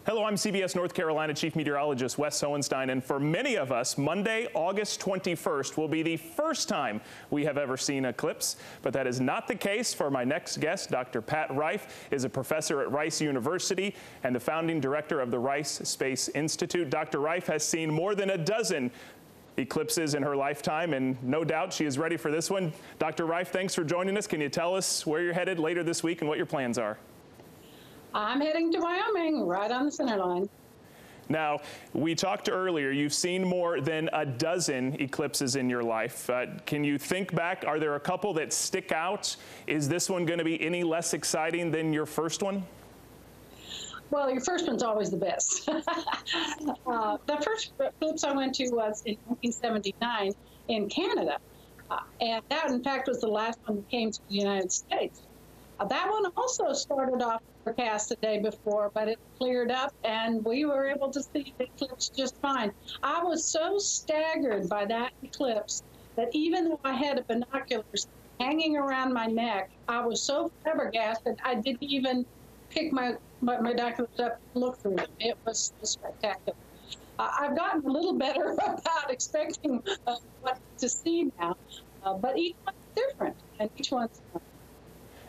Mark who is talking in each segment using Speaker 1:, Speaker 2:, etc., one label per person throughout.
Speaker 1: Hello, I'm CBS North Carolina Chief Meteorologist Wes Hohenstein, and for many of us, Monday, August 21st will be the first time we have ever seen an eclipse, but that is not the case for my next guest. Dr. Pat Rife is a professor at Rice University and the founding director of the Rice Space Institute. Dr. Rife has seen more than a dozen eclipses in her lifetime, and no doubt she is ready for this one. Dr. Rife, thanks for joining us. Can you tell us where you're headed later this week and what your plans are?
Speaker 2: I'm heading to Wyoming, right on the center line.
Speaker 1: Now, we talked earlier, you've seen more than a dozen eclipses in your life. Can you think back? Are there a couple that stick out? Is this one going to be any less exciting than your first one?
Speaker 2: Well, your first one's always the best. The first eclipse I went to was in 1979 in Canada. And that, in fact, was the last one that came to the United States. That one also started off overcast the day before, but it cleared up and we were able to see the eclipse just fine. I was so staggered by that eclipse that even though I had binoculars hanging around my neck, I was so flabbergasted I didn't even pick my binoculars up and look through them. It was spectacular. I've gotten a little better about expecting what to see now, but each one's different and each one's different.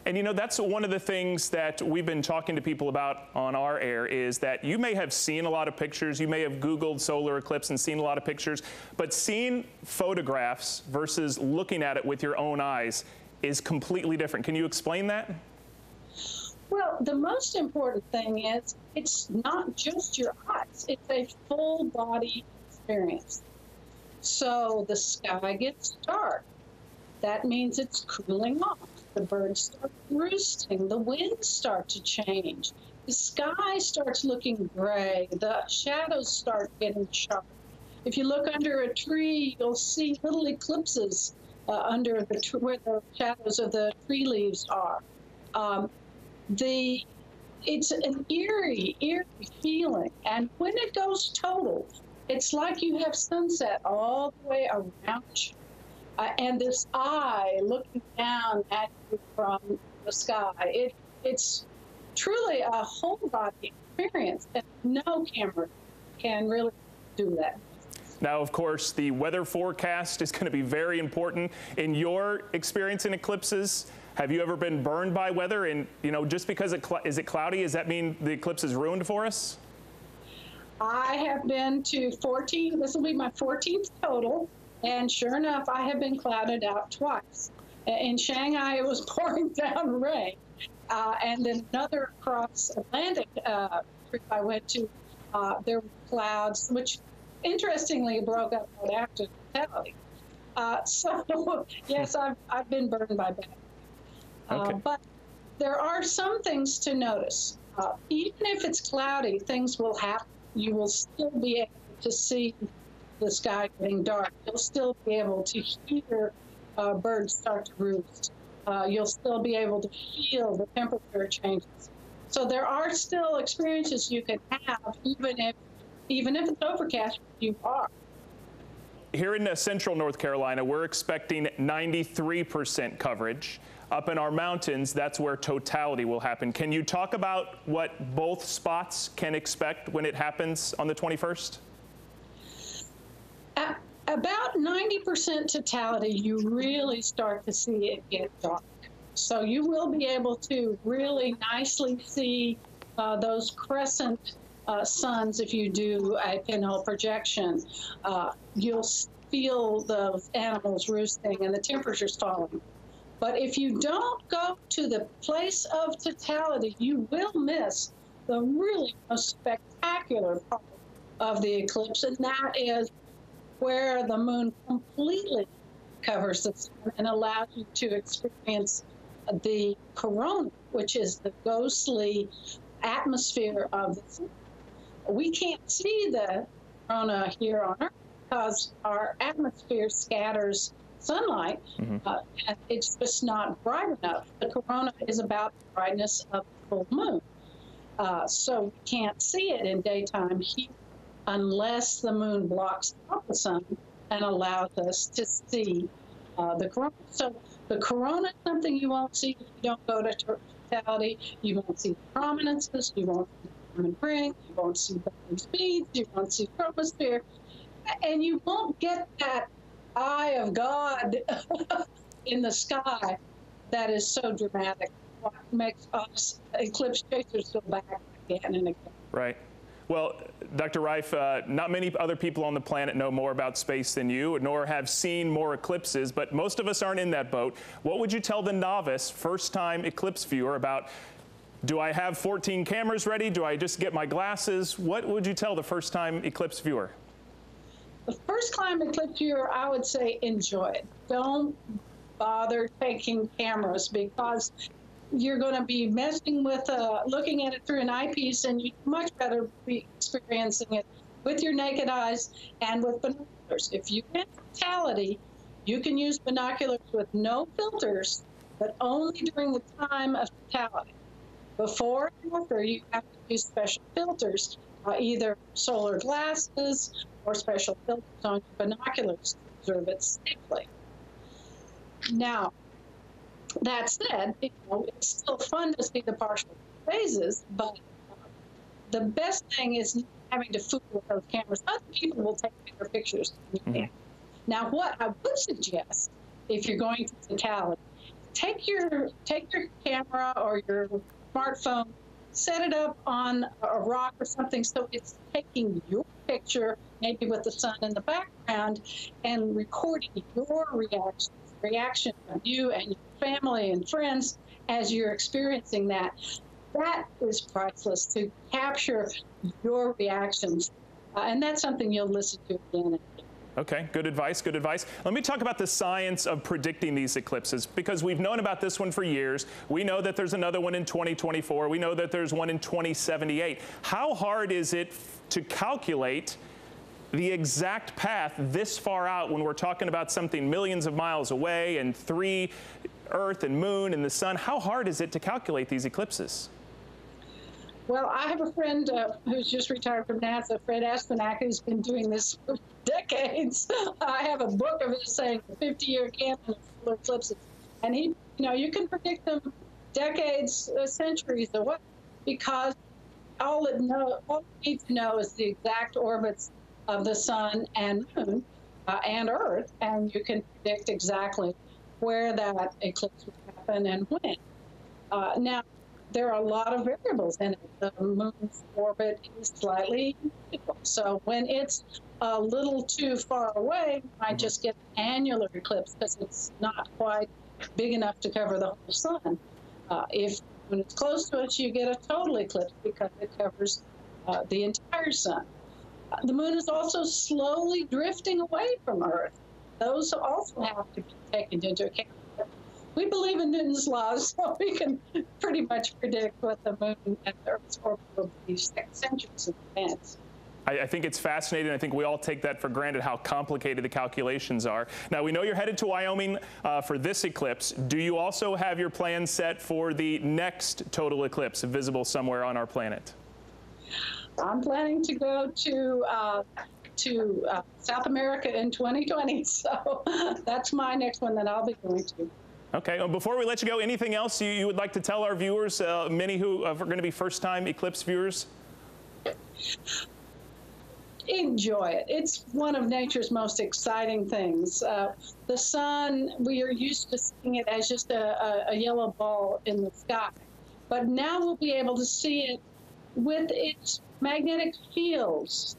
Speaker 1: And you know, that's one of the things that we've been talking to people about on our air is that you may have seen a lot of pictures, you may have Googled solar eclipse and seen a lot of pictures, but seeing photographs versus looking at it with your own eyes is completely different. Can you explain that?
Speaker 2: Well, the most important thing is it's not just your eyes, it's a full body experience. So the sky gets dark. That means it's cooling off. The birds start roosting, the winds start to change, the sky starts looking gray, the shadows start getting sharp. If you look under a tree, you'll see little eclipses under where the shadows of the tree leaves are. It's an eerie feeling, and when it goes total, it's like you have sunset all the way around you. And this eye looking down at you from the sky, it's truly a whole body experience, and no camera can really do that.
Speaker 1: Now, of course, the weather forecast is going to be very important. In your experience in eclipses, have you ever been burned by weather? And, you know, just because is it cloudy, does that mean the eclipse is ruined for us?
Speaker 2: I have been to 14, this will be my 14th total. And sure enough, I have been clouded out twice. In Shanghai, it was pouring down rain. And then another cross Atlantic trip I went to, there were clouds, which interestingly broke up right after Totality. So, yes, I've been burned by that.
Speaker 1: Okay.
Speaker 2: But there are some things to notice. Even if it's cloudy, things will happen. You will still be able to see the sky getting dark. You'll still be able to hear birds start to roost. You'll still be able to feel the temperature changes. So there are still experiences you can have, even if it's overcast, you are.
Speaker 1: Here in central North Carolina, we're expecting 93% coverage. Up in our mountains, that's where totality will happen. Can you talk about what both spots can expect when it happens on the 21st?
Speaker 2: About 90% totality, you really start to see it get dark. So you will be able to really nicely see those crescent suns if you do a pinhole projection. You'll feel those animals roosting and the temperatures falling. But if you don't go to the place of totality, you will miss the really most spectacular part of the eclipse, and that is where the moon completely covers the sun and allows you to experience the corona, which is the ghostly atmosphere of the sun. We can't see the corona here on Earth because our atmosphere scatters sunlight, and it's just not bright enough. The corona is about the brightness of the full moon. So we can't see it in daytime here unless the moon blocks out the sun and allows us to see the corona. So the corona is something you won't see if you don't go to totality. You won't see the prominences, you won't see the diamond ring, you won't see Bell's beads, you won't see chromosphere, and you won't get that eye of God in the sky that is so dramatic. What makes us eclipse chasers go back again and again.
Speaker 1: Right. Well, Dr. Reif, not many other people on the planet know more about space than you, nor have seen more eclipses, but most of us aren't in that boat. What would you tell the novice, first-time eclipse viewer about, do I have 14 cameras ready? Do I just get my glasses? What would you tell the first-time eclipse viewer?
Speaker 2: The first-time eclipse viewer, I would say enjoy it. Don't bother taking cameras, because you're going to be messing with looking at it through an eyepiece, and you'd much better be experiencing it with your naked eyes and with binoculars. If you get Totality, you can use binoculars with no filters, but only during the time of Totality. Before and after, you have to use special filters, either solar glasses or special filters on your binoculars to observe it safely. Now, that said, it's still fun to see the partial phases, but the best thing is not having to fool with those cameras. Other people will take better pictures than you can. Now, what I would suggest, if you're going to Totality, take your camera or your smartphone, set it up on a rock or something so it's taking your picture, maybe with the sun in the background, and recording your reaction of you and your family and friends as you're experiencing that. That is priceless, to capture your reactions. And that's something you'll listen to again and again.
Speaker 1: Okay, good advice, good advice. Let me talk about the science of predicting these eclipses, because we've known about this one for years. We know that there's another one in 2024. We know that there's one in 2078. How hard is it to calculate the exact path this far out when we're talking about something millions of miles away and 3 Earth and Moon and the Sun? How hard is it to calculate these eclipses?
Speaker 2: Well, I have a friend who's just retired from NASA, Fred Aspenak, who's been doing this for decades. I have a book of his saying the 50-year canon of solar eclipses. And he, you can predict them decades, centuries away, because all you need to know is the exact orbits of the Sun and Moon and Earth, and you can predict exactly where that eclipse will happen and when. Now, there are a lot of variables in it. The Moon's orbit is slightly variable. So when it's a little too far away, you might just get an annular eclipse because it's not quite big enough to cover the whole Sun. When it's close to it, you get a total eclipse because it covers the entire Sun. The Moon is also slowly drifting away from Earth. Those also have to be taken into account. We believe in Newton's laws, so we can pretty much predict what the Moon and Earth's orbit will be centuries in advance.
Speaker 1: I think it's fascinating. I think we all take that for granted, how complicated the calculations are. Now, we know you're headed to Wyoming for this eclipse. Do you also have your plans set for the next total eclipse visible somewhere on our planet?
Speaker 2: I'm planning to go to South America in 2020, so that's my next one that I'll be going to.
Speaker 1: Okay, well, before we let you go, anything else you would like to tell our viewers, many who are going to be first-time eclipse viewers?
Speaker 2: Enjoy it. It's one of nature's most exciting things. The sun, we are used to seeing it as just a yellow ball in the sky, but now we'll be able to see it with its magnetic fields.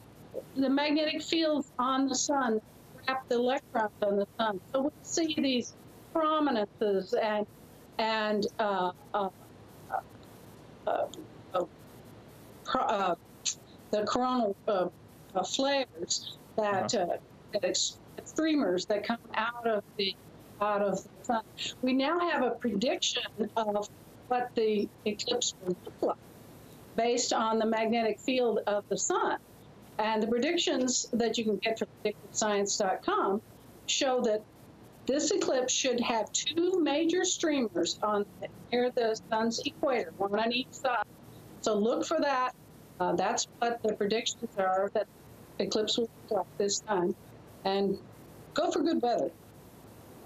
Speaker 2: The magnetic fields on the sun wrap the electrons on the sun. So we'll see these prominences and the coronal flares that streamers that come out of the sun. We now have a prediction of what the eclipse will look like based on the magnetic field of the sun. And the predictions that you can get from predictivescience.com show that this eclipse should have 2 major streamers near the sun's equator, one on each side. So look for that. That's what the predictions are, that the eclipse will look like this time. And go for good weather.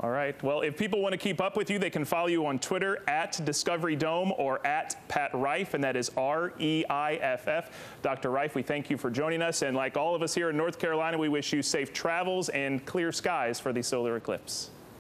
Speaker 1: All right. Well, if people want to keep up with you, they can follow you on Twitter at Discovery Dome or at Pat Rife, and that is R-E-I-F-F. Dr. Rife, we thank you for joining us. And like all of us here in North Carolina, we wish you safe travels and clear skies for the solar eclipse.